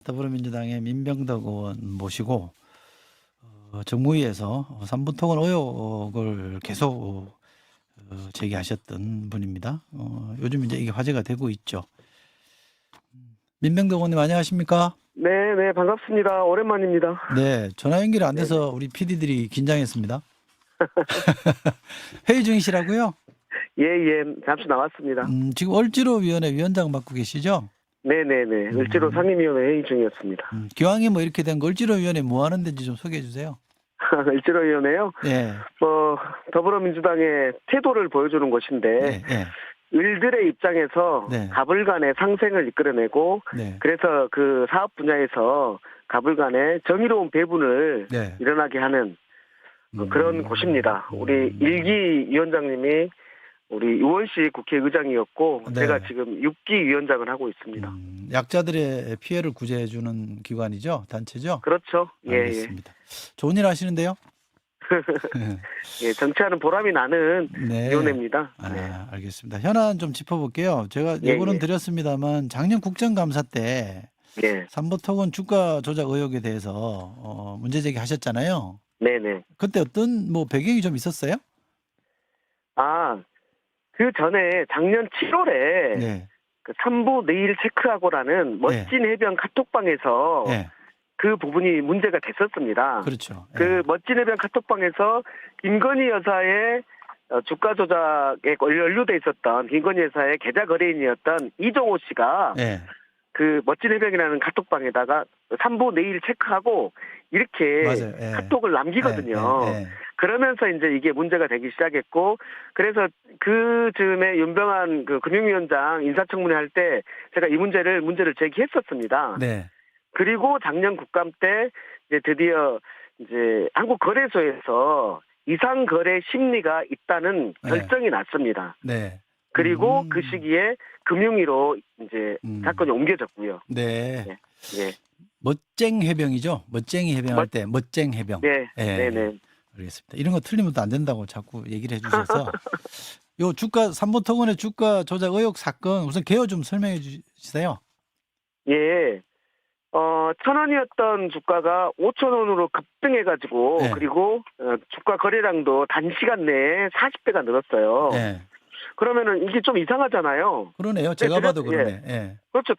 더불어민주당의 민병덕 의원 모시고 정무위에서 삼부토건 의혹을 계속 제기하셨던 분입니다. 요즘 이제 이게 화제가 되고 있죠. 민병덕 의원님 안녕하십니까? 네, 네, 반갑습니다. 오랜만입니다. 네, 전화 연결이 안 돼서 우리 PD들이 긴장했습니다. 회의 중이시라고요? 예, 예, 잠시 나왔습니다. 지금 을지로위원회 위원장 맡고 계시죠? 네, 네, 네. 을지로 상임위원회 회의 중이었습니다. 기왕이 뭐 이렇게 된 거 을지로위원회 뭐 하는 데인지 좀 소개해 주세요. 을지로위원회요? 네. 더불어민주당의 태도를 보여주는 곳인데, 네, 네. 을들의 입장에서 네. 갑을 간의 상생을 이끌어내고, 네. 그래서 그 사업 분야에서 갑을 간의 정의로운 배분을 네. 일어나게 하는 그런 곳입니다. 우리 일기 위원장님이 우리 유원시 국회의장이었고 네. 제가 지금 6기 위원장을 하고 있습니다. 약자들의 피해를 구제해 주는 기관이죠, 단체죠. 그렇죠. 예, 알겠습니다. 좋은 일 하시는데요. 예, 정치하는 보람이 나는 네. 위원회입니다. 네. 알겠습니다. 현안 좀 짚어볼게요. 제가 예, 예고는 예. 드렸습니다만 작년 국정감사 때 예, 삼부토건 주가 조작 의혹에 대해서 문제 제기하셨잖아요. 네, 네. 그때 어떤 뭐 배경이 좀 있었어요? 그 전에 작년 7월에 네. 그 삼부 내일 체크하고라는 멋진 해변 카톡방에서 네. 그 부분이 문제가 됐었습니다. 그렇죠. 그 멋진 해변 카톡방에서 김건희 여사의 주가 조작에 연루돼 있었던 김건희 여사의 계좌 거래인이었던 이종호 씨가 네. 그 멋진 해변이라는 카톡방에다가 삼부 내일 체크하고 이렇게 맞아요. 예. 카톡을 남기거든요. 예. 그러면서 이제 이게 문제가 되기 시작했고, 그래서 그 즈음에 윤병한 그 금융위원장 인사청문회 할 때 제가 이 문제를 제기했었습니다. 네. 그리고 작년 국감 때 이제 드디어 이제 한국거래소에서 이상 거래 심리가 있다는 결정이 났습니다. 네. 그리고 그 시기에 금융위로 이제 사건이 옮겨졌고요. 네. 예. 예. 멋쟁 해병이죠. 멋쟁이 해병할 때 멋쟁 해병. 네. 네, 네. 알겠습니다. 이런 거 틀리면 또 안 된다고 자꾸 얘기를 해주셔서 요 주가 삼부토건의 주가 조작 의혹 사건 우선 개요 좀 설명해 주세요. 예. 1,000원이었던 주가가 5,000원으로 급등해가지고, 네. 그리고, 주가 거래량도 단시간 내에 40배가 늘었어요. 네. 그러면은 이게 좀 이상하잖아요. 그러네요. 제가 봐도 그러네. 예. 그렇죠.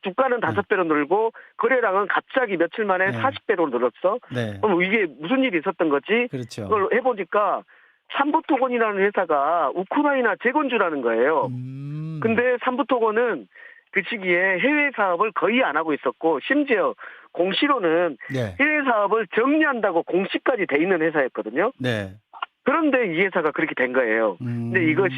주가는 5배로 늘고, 거래량은 갑자기 며칠 만에 네. 40배로 늘었어. 네. 그럼 이게 무슨 일이 있었던 거지? 그렇죠. 그걸 해보니까, 삼부토건이라는 회사가 우크라이나 재건주라는 거예요. 근데 삼부토건은 그 시기에 해외 사업을 거의 안 하고 있었고, 심지어 공시로는 네. 해외 사업을 정리한다고 공시까지 돼 있는 회사였거든요. 네. 그런데 이 회사가 그렇게 된 거예요. 근데 이것이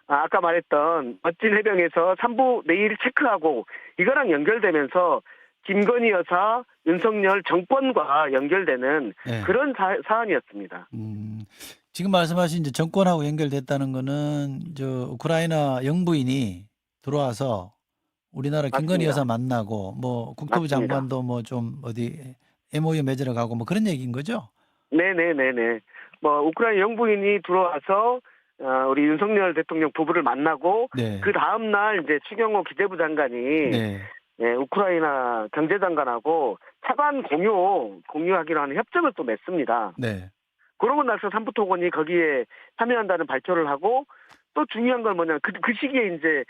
아까 말했던 멋진 해병에서 삼부 내일 체크하고 이거랑 연결되면서 김건희 여사, 윤석열 정권과 연결되는 네. 그런 사안이었습니다. 지금 말씀하신 이제 정권하고 연결됐다는 거는 저 우크라이나 영부인이 들어와서 우리나라 김건희 맞습니다. 여사 만나고 뭐 국토부 맞습니다. 장관도 뭐 좀 어디 MOU 맺으러 가고 뭐 그런 얘기인 거죠? 네네네네. 우크라이나 영부인이 들어와서, 우리 윤석열 대통령 부부를 만나고, 네. 그 다음날 이제 추경호 기재부 장관이, 네. 우크라이나 경제장관하고 차관 공유하기로 하는 협정을 또 맺습니다. 네. 그러고 나서 삼부토건이 거기에 참여한다는 발표를 하고, 또 중요한 건 뭐냐면, 그 시기에 이제,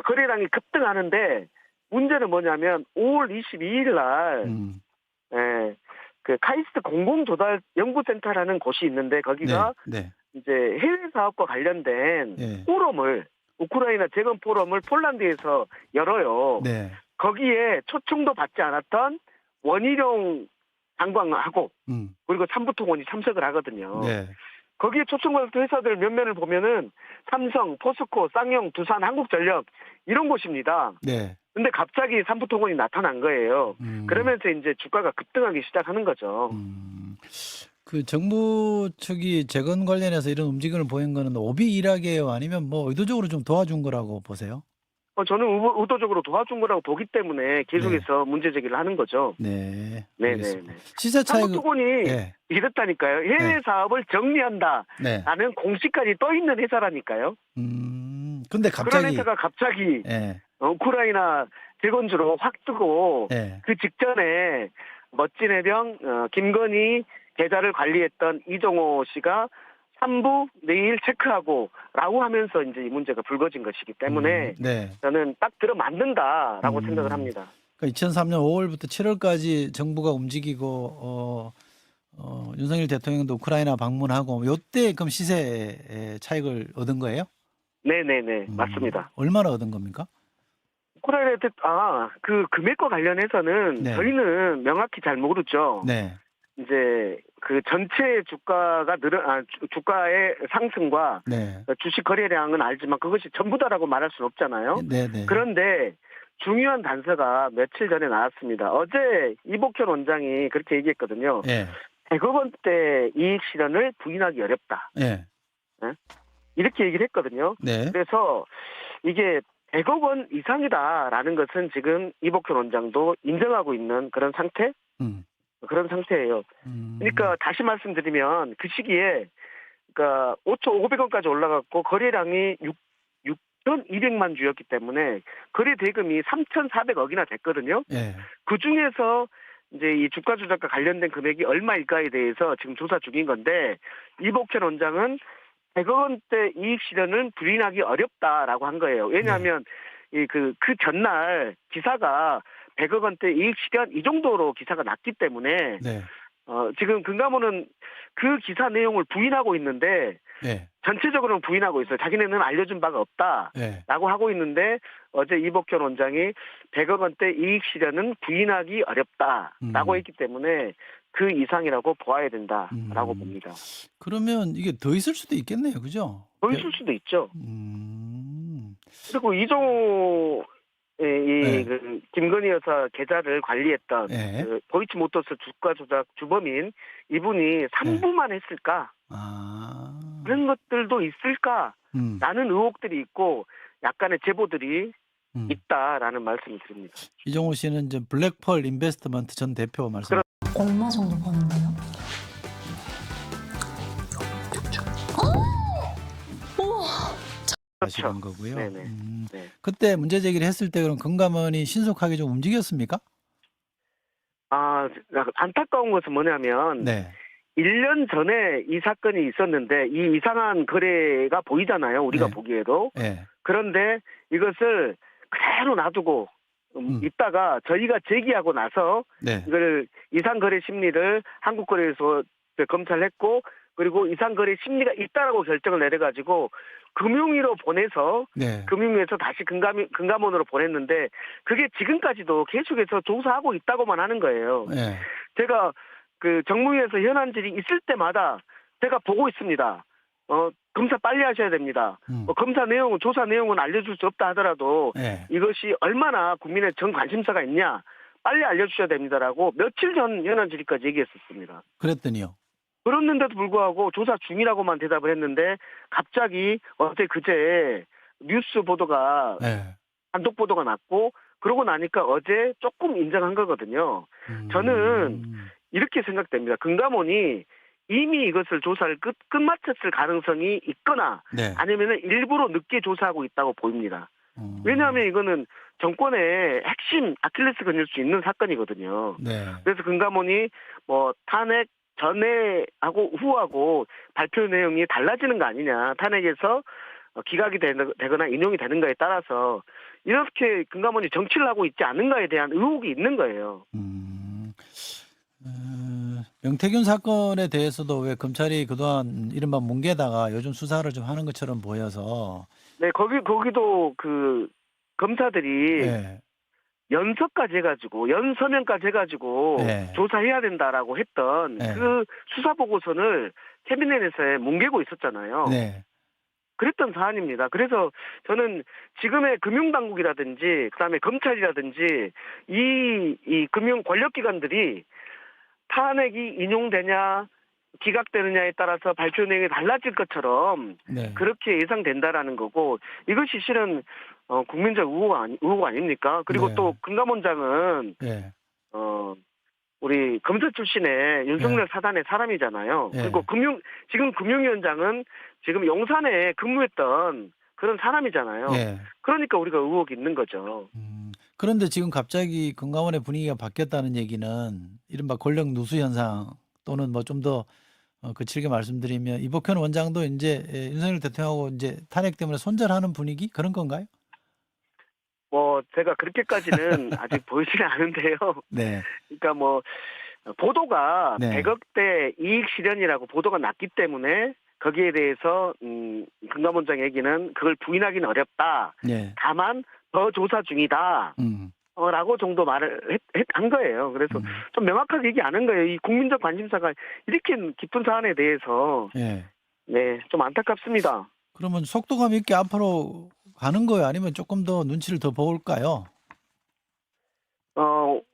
거래량이 급등하는데, 문제는 뭐냐면, 5월 22일 날, 그 카이스트 공공조달 연구센터라는 곳이 있는데 거기가 네. 이제 해외 사업과 관련된 네. 포럼을 우크라이나 재건 포럼을 폴란드에서 열어요. 네. 거기에 초청도 받지 않았던 원희룡 장관하고 그리고 삼부토건이 참석을 하거든요. 네. 거기에 초청받은 회사들 몇몇을 보면은 삼성, 포스코, 쌍용, 두산, 한국전력 이런 곳입니다. 네. 근데 갑자기 삼부토건이 나타난 거예요. 그러면서 이제 주가가 급등하기 시작하는 거죠. 그 정부 측이 재건 관련해서 이런 움직임을 보인 거는 오비 일하게요? 아니면 뭐 의도적으로 좀 도와준 거라고 보세요? 저는 의도적으로 도와준 거라고 보기 때문에 계속해서 문제 제기를 하는 거죠. 네. 네네. 알겠습니다. 시세 차익 삼부토건이 이랬다니까요. 해외 사업을 정리한다라는 공시까지 떠 있는 회사라니까요. 근데 갑자기 그런 회사가 갑자기 예. 우크라이나 재건주로 확 뜨고 예. 그 직전에 멋진 해병 김건희 계좌를 관리했던 이종호 씨가 3부 내일 체크하고 라고 하면서 이제 이 문제가 불거진 것이기 때문에 네. 저는 딱 들어맞는다라고 생각을 합니다. 그러니까 2003년 5월부터 7월까지 정부가 움직이고 윤석열 대통령도 우크라이나 방문하고 요때 그럼 시세 차익을 얻은 거예요? 네네네 맞습니다. 얼마나 얻은 겁니까? 우크라이나 그 금액과 관련해서는 네. 저희는 명확히 잘 모르죠. 네. 이제 그 전체 주가가 주가의 상승과 네. 주식 거래량은 알지만 그것이 전부다라고 말할 수는 없잖아요. 네. 그런데 중요한 단서가 며칠 전에 나왔습니다. 어제 이복현 원장이 그렇게 얘기했거든요. 예. 100억 원대 이익 실현을 부인하기 어렵다. 예. 이렇게 얘기를 했거든요. 네. 그래서 이게 100억 원 이상이다라는 것은 지금 이복현 원장도 인정하고 있는 그런 상태? 그런 상태예요. 그러니까 다시 말씀드리면 그 시기에 그러니까 5,500원까지 올라갔고 거래량이 6,200만 주였기 때문에 거래 대금이 3,400억이나 됐거든요. 예. 그 중에서 이제 이 주가 조작과 관련된 금액이 얼마일까에 대해서 지금 조사 중인 건데 이복현 원장은 100억 원대 이익 실현은 부인하기 어렵다라고 한 거예요. 왜냐하면 그 전날 기사가 100억 원대 이익 실현 이 정도로 기사가 났기 때문에 네. 지금 금감원은 그 기사 내용을 부인하고 있는데 예. 전체적으로는 부인하고 있어요. 자기네는 알려준 바가 없다라고 예. 하고 있는데 어제 이복현 원장이 100억 원대 이익 실현은 부인하기 어렵다라고 했기 때문에 그 이상이라고 보아야 된다라고 봅니다. 그러면 이게 더 있을 수도 있겠네요. 그죠? 더 있을 수도 있죠. 음. 그리고 이종호 네. 그 김건희 여사 계좌를 관리했던 예. 그 도이치모터스 주가 조작 주범인 이분이 3부만 했을까? 아. 그런 것들도 있을까? 라는 의혹들이 있고 약간의 제보들이 있다라는 말씀을 드립니다. 이종호 씨는 이제 블랙펄 인베스트먼트 전 대표 말씀. 얼마 정도 버는데요? 하시는 거고요. 네네. 네. 그때 문제 제기를 했을 때 그럼 금감원이 신속하게 좀 움직였습니까? 안타까운 것은 뭐냐면 네. 1년 전에 이 사건이 있었는데 이 이상한 거래가 보이잖아요. 우리가 네. 보기에도. 예. 그런데 이것을 그대로 놔두고 있다가 저희가 제기하고 나서 네. 이걸 이상거래 심리를 한국거래소 검찰했고 그리고 이상거래 심리가 있다라고 결정을 내려가지고 금융위로 보내서 네. 금융위에서 다시 금감원으로 보냈는데 그게 지금까지도 계속해서 조사하고 있다고만 하는 거예요. 예. 제가 그 정무위에서 현안질이 있을 때마다 제가 보고 있습니다. 검사 빨리 하셔야 됩니다. 검사 내용은 조사 내용은 알려줄 수 없다 하더라도 예. 이것이 얼마나 국민의 전 관심사가 있냐 빨리 알려주셔야 됩니다라고 며칠 전 현안질의까지 얘기했었습니다. 그랬더니요. 그랬는데도 불구하고 조사 중이라고만 대답을 했는데 갑자기 어제 그제 뉴스 보도가 예. 단독 보도가 났고 그러고 나니까 어제 조금 인정한 거거든요. 저는 이렇게 생각됩니다. 금감원이 이미 이것을 조사를 끝마쳤을 가능성이 있거나 네. 아니면 일부러 늦게 조사하고 있다고 보입니다. 왜냐하면 이거는 정권의 핵심 아킬레스 건일 수 있는 사건이거든요. 네. 그래서 금감원이 뭐 탄핵 전에하고 후하고 발표 내용이 달라지는 거 아니냐. 탄핵에서 기각이 되거나 인용이 되는가에 따라서 이렇게 금감원이 정치를 하고 있지 않은가에 대한 의혹이 있는 거예요. 명태균 사건에 대해서도 왜 검찰이 그동안 이른바 뭉개다가 요즘 수사를 좀 하는 것처럼 보여서. 네, 거기도 그 검사들이 네. 연서까지 해가지고 연서면까지 해가지고 네. 조사해야 된다라고 했던 네. 그 수사 보고서를 캐비넷에서 뭉개고 있었잖아요. 네. 그랬던 사안입니다. 그래서 저는 지금의 금융당국이라든지 그다음에 검찰이라든지 이 금융 권력기관들이 탄핵이 인용되냐 기각되느냐에 따라서 발표 내용이 달라질 것처럼 네. 그렇게 예상된다라는 거고 이것이 실은 국민적 의혹 아닙니까? 그리고 네. 또 금감원장은 네. 우리 검사 출신의 윤석열 네. 사단의 사람이잖아요. 네. 그리고 지금 금융위원장은 지금 용산에 근무했던 그런 사람이잖아요. 예. 그러니까 우리가 의혹이 있는 거죠. 그런데 지금 갑자기 금감원의 분위기가 바뀌었다는 얘기는 이른바 권력 누수 현상 또는 뭐 좀 더 거칠게 말씀드리면 이복현 원장도 이제 윤석열 대통령하고 이제 탄핵 때문에 손절하는 분위기 그런 건가요? 뭐 제가 그렇게까지는 아직 보이지는 않은데요. 네. 그러니까 뭐 보도가 네. 100억대 이익 실현이라고 보도가 났기 때문에 거기에 대해서 금감원장 얘기는 그걸 부인하기는 어렵다. 예. 다만 더 조사 중이다. 음. 라고 정도 말을 한 거예요. 그래서 음. 좀 명확하게 얘기 안 한 거예요. 이 국민적 관심사가 이렇게 깊은 사안에 대해서 예. 네, 좀 안타깝습니다. 그러면 속도감 있게 앞으로 가는 거예요? 아니면 조금 더 눈치를 더 볼까요?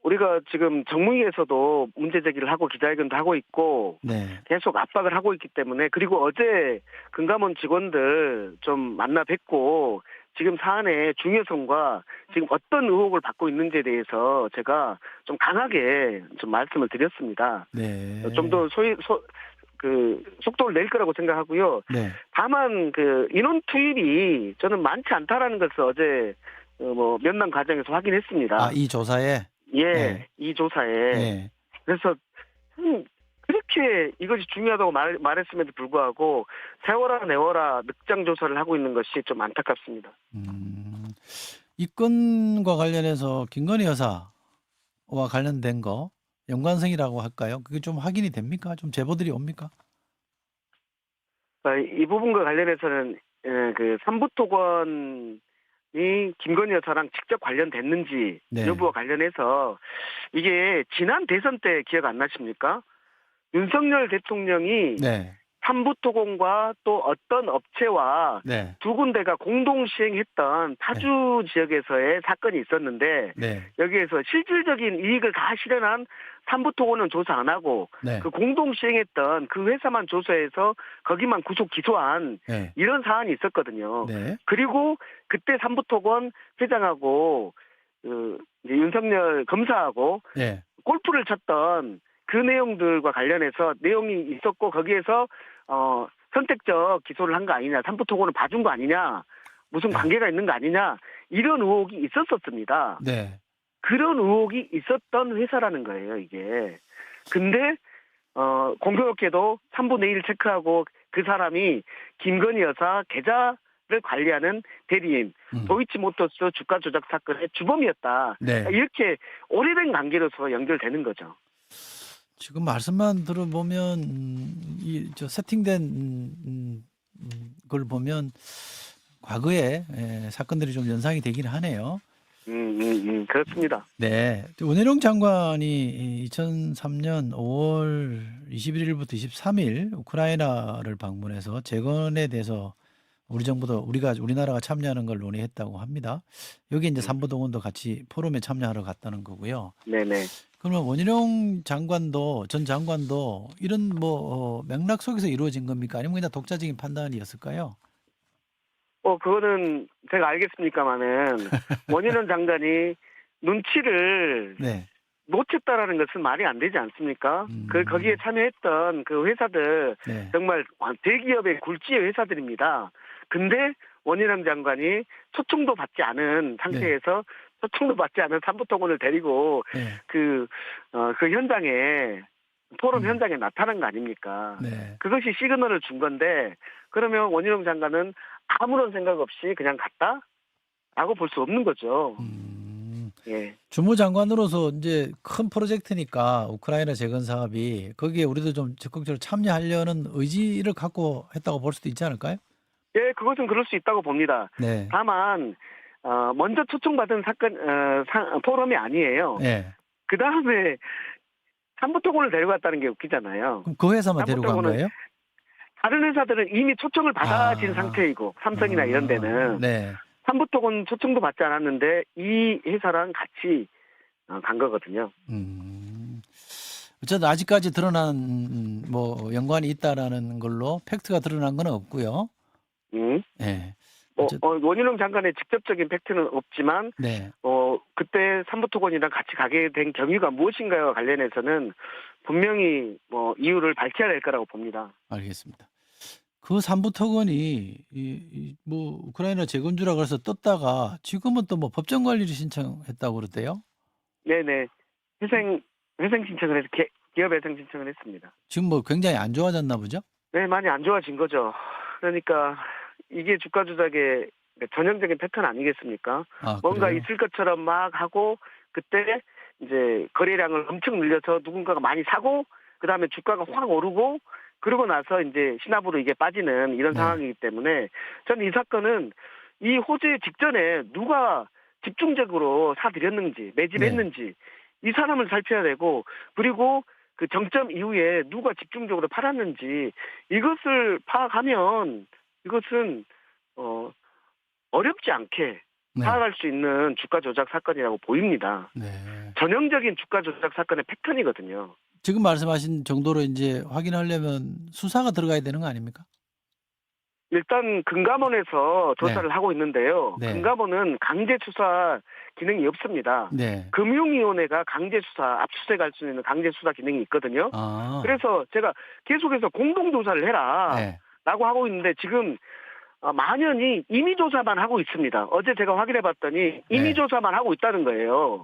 우리가 지금 정무위에서도 문제 제기를 하고 기자회견도 하고 있고 네. 계속 압박을 하고 있기 때문에 그리고 어제 금감원 직원들 좀 만나 뵙고 지금 사안의 중요성과 지금 어떤 의혹을 받고 있는지에 대해서 제가 좀 강하게 좀 말씀을 드렸습니다. 네. 좀 더 속도를 낼 거라고 생각하고요. 네. 다만 그 인원 투입이 저는 많지 않다라는 것을 어제 뭐 면담 과정에서 확인했습니다. 아, 이 조사에? 예, 네. 이 조사에. 예. 그래서 그렇게 이것이 중요하다고 말했음에도 불구하고 세워라 내워라 늑장 조사를 하고 있는 것이 좀 안타깝습니다. 이 건과 관련해서 김건희 여사와 관련된 거 연관성이라고 할까요? 그게 좀 확인이 됩니까? 좀 제보들이 옵니까? 이 부분과 관련해서는 그 삼부토건이 김건희 여사랑 직접 관련됐는지 네. 여부와 관련해서 이게 지난 대선 때 기억 안 나십니까? 윤석열 대통령이 네. 삼부토건과 또 어떤 업체와 네. 두 군데가 공동 시행했던 파주 지역에서의 사건이 있었는데 네. 여기에서 실질적인 이익을 다 실현한 삼부토건은 조사 안 하고 네. 그 공동 시행했던 그 회사만 조사해서 거기만 구속 기소한 네. 이런 사안이 있었거든요. 네. 그리고 그때 삼부토건 회장하고 이제 윤석열 검사하고 네. 골프를 쳤던 그 내용들과 관련해서 내용이 있었고 거기에서 선택적 기소를 한 거 아니냐, 삼부토건을 봐준 거 아니냐, 무슨 관계가 있는 거 아니냐 이런 의혹이 있었습니다. 네. 그런 의혹이 있었던 회사라는 거예요, 이게. 근데 공교롭게도 3분의 1 체크하고 그 사람이 김건희 여사 계좌를 관리하는 대리인 도이치모터스 주가 조작 사건의 주범이었다. 네. 이렇게 오래된 관계로서 연결되는 거죠. 지금 말씀만 들어보면 저 세팅된 걸 보면 과거에 사건들이 좀 연상이 되긴 하네요. 그렇습니다. 네. 원희룡 장관이 2003년 5월 21일부터 23일 우크라이나를 방문해서 재건에 대해서 우리나라가 참여하는 걸 논의했다고 합니다. 여기 이제 삼부동원도 같이 포럼에 참여하러 갔다는 거고요. 네네. 그러면 원희룡 전 장관도 이런 맥락 속에서 이루어진 겁니까? 아니면 그냥 독자적인 판단이었을까요? 그거는 제가 알겠습니까만은 원희룡 장관이 눈치를 네. 놓쳤다라는 것은 말이 안 되지 않습니까? 거기에 참여했던 그 회사들 네. 정말 대기업의 굴지의 회사들입니다. 근데 원희룡 장관이 초청도 받지 않은 상태에서 초청도 받지 않은 삼부토건을 데리고 네. 그 현장에 포럼 현장에 나타난 거 아닙니까? 네. 그것이 시그널을 준 건데 그러면 원희룡 장관은 아무런 생각 없이 그냥 갔다라고 볼 수 없는 거죠. 예. 주무장관으로서 이제 큰 프로젝트니까 우크라이나 재건 사업이 거기에 우리도 좀 적극적으로 참여하려는 의지를 갖고 했다고 볼 수도 있지 않을까요? 예, 그것은 그럴 수 있다고 봅니다. 네. 다만 먼저 초청받은 포럼이 아니에요. 네. 그 다음에 삼부토건을 데려갔다는 게 웃기잖아요. 그럼 그 회사만 데리고 간 거예요? 다른 회사들은 이미 초청을 받아진 상태이고 삼성이나 이런 데는 네. 삼부토건 초청도 받지 않았는데 이 회사랑 같이 간 거거든요. 어쨌든 아직까지 드러난 연관이 있다라는 걸로 팩트가 드러난 건 없고요. 네. 원희룡 장관의 직접적인 팩트는 없지만 네. 그때 삼부토건이랑 같이 가게 된 경위가 무엇인가와 관련해서는 분명히 이유를 밝혀야 될 거라고 봅니다. 알겠습니다. 그 삼부토건이 뭐 우크라이나 재건주라 그래서 떴다가 지금은 또 뭐 법정 관리를 신청했다고 그러대요. 네네. 회생 신청을 해서 기업 회생 신청을 했습니다. 지금 뭐 굉장히 안 좋아졌나 보죠? 네, 많이 안 좋아진 거죠. 그러니까 이게 주가 조작의 전형적인 패턴 아니겠습니까? 아, 뭔가 그래요? 있을 것처럼 막 하고 그때 이제 거래량을 엄청 늘려서 누군가가 많이 사고 그다음에 주가가 확 오르고 그러고 나서 이제 시나브로 이게 빠지는 이런 네. 상황이기 때문에 저는 이 사건은 이 호재 직전에 누가 집중적으로 사들였는지 매집했는지 이 사람을 살펴야 되고 그리고 그 정점 이후에 누가 집중적으로 팔았는지 이것을 파악하면 이것은 어렵지 않게 네. 파악할 수 있는 주가 조작 사건이라고 보입니다. 네. 전형적인 주가 조작 사건의 패턴이거든요. 지금 말씀하신 정도로 이제 확인하려면 수사가 들어가야 되는 거 아닙니까? 일단 금감원에서 조사를 하고 있는데요. 네. 금감원은 강제 수사 기능이 없습니다. 네. 금융위원회가 강제 수사, 압수수색할 수 있는 강제 수사 기능이 있거든요. 아. 그래서 제가 계속해서 공동 조사를 해라. 네. 라고 하고 있는데 지금 만연히 임의 조사만 하고 있습니다. 어제 제가 확인해 봤더니 임의 네. 조사만 하고 있다는 거예요.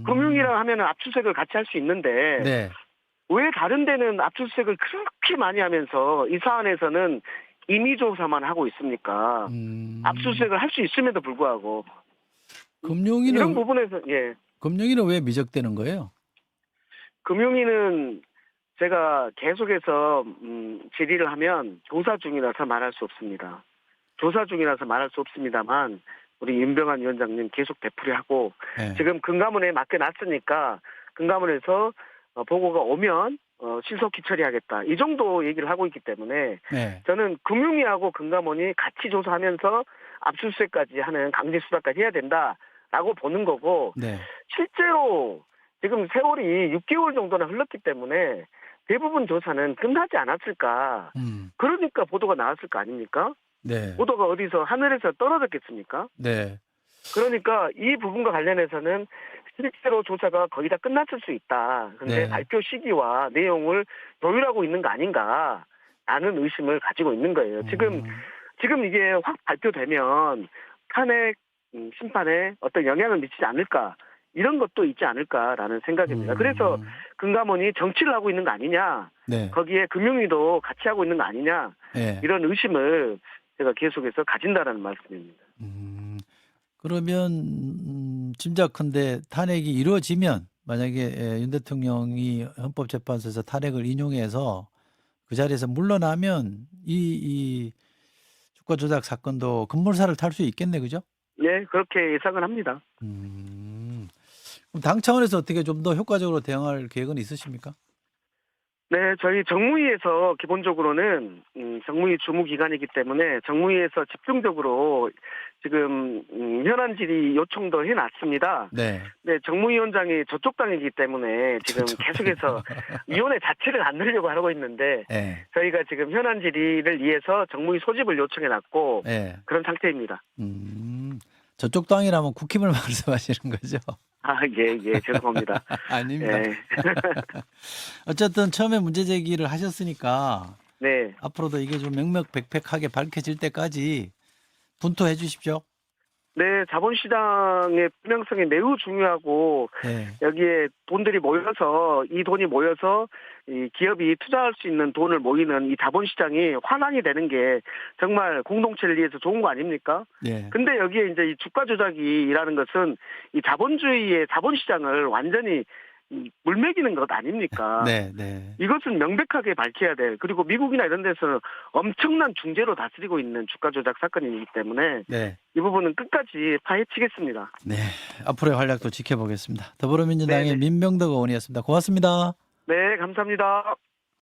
금융이랑 하면 압수수색을 같이 할 수 있는데 네. 왜 다른 데는 압수수색을 그렇게 많이 하면서 이 사안에서는 임의 조사만 하고 있습니까? 압수수색을 할 수 있음에도 불구하고 이런 금융위는 부분에서 금융위는 왜 미적되는 거예요? 금융위는 제가 계속해서 질의를 하면 조사 중이라서 말할 수 없습니다. 조사 중이라서 말할 수 없습니다만 우리 윤병환 위원장님 계속 되풀이하고 네. 지금 금감원에 맡겨놨으니까 금감원에서 보고가 오면 신속히 처리하겠다. 이 정도 얘기를 하고 있기 때문에 네. 저는 금융위하고 금감원이 같이 조사하면서 압수수색까지 하는 강제 수사까지 해야 된다라고 보는 거고 네. 실제로 지금 세월이 6개월 정도나 흘렀기 때문에 대부분 조사는 끝나지 않았을까. 그러니까 보도가 나왔을 거 아닙니까? 네. 보도가 어디서 하늘에서 떨어졌겠습니까? 네. 그러니까 이 부분과 관련해서는 실제로 조사가 거의 다 끝났을 수 있다. 근데 네. 발표 시기와 내용을 조율하고 있는 거 아닌가라는 의심을 가지고 있는 거예요. 지금 이게 확 발표되면 탄핵 심판에 어떤 영향을 미치지 않을까 이런 것도 있지 않을까라는 생각입니다. 그래서 금감원이 정치를 하고 있는 거 아니냐, 네. 거기에 금융위도 같이 하고 있는 거 아니냐 네. 이런 의심을 제가 계속해서 가진다라는 말씀입니다. 그러면 짐작컨대 탄핵이 이루어지면 만약에 윤 대통령이 헌법재판소에서 탄핵을 인용해서 그 자리에서 물러나면 이 주가 조작 사건도 급물살을 탈 수 있겠네, 그죠? 네, 그렇게 예상을 합니다. 그럼 당 차원에서 어떻게 좀 더 효과적으로 대응할 계획은 있으십니까? 네, 저희 정무위에서 기본적으로는 정무위 주무기관이기 때문에 정무위에서 집중적으로 지금 현안 질의 요청도 해놨습니다. 네. 네, 정무위원장이 저쪽 당이기 때문에 지금 계속해서 위원회 자체를 안 늘려고 하고 있는데 네. 저희가 지금 현안 질의를 위해서 정무위 소집을 요청해놨고 네. 그런 상태입니다. 저쪽 당이라면 국힘을 말씀하시는 거죠? 아, 예, 죄송합니다. 아닙니다. 네. 어쨌든 처음에 문제 제기를 하셨으니까 네. 앞으로도 이게 좀 명명백백하게 밝혀질 때까지 분투해 주십시오. 네, 자본시장의 투명성이 매우 중요하고 네. 여기에 돈들이 모여서 이 돈이 모여서 이 기업이 투자할 수 있는 돈을 모이는 이 자본시장이 환원이 되는 게 정말 공동체를 위해서 좋은 거 아닙니까? 네. 근데 여기에 이제 이 주가 조작이라는 것은 이 자본주의의 자본시장을 완전히 물먹이는 것 아닙니까? 네, 네. 이것은 명백하게 밝혀야 될. 그리고 미국이나 이런 데서는 엄청난 중재로 다스리고 있는 주가 조작 사건이기 때문에 네. 이 부분은 끝까지 파헤치겠습니다. 네. 앞으로의 활약도 지켜보겠습니다. 더불어민주당의 네네. 민병덕 의원이었습니다. 고맙습니다. 네, 감사합니다.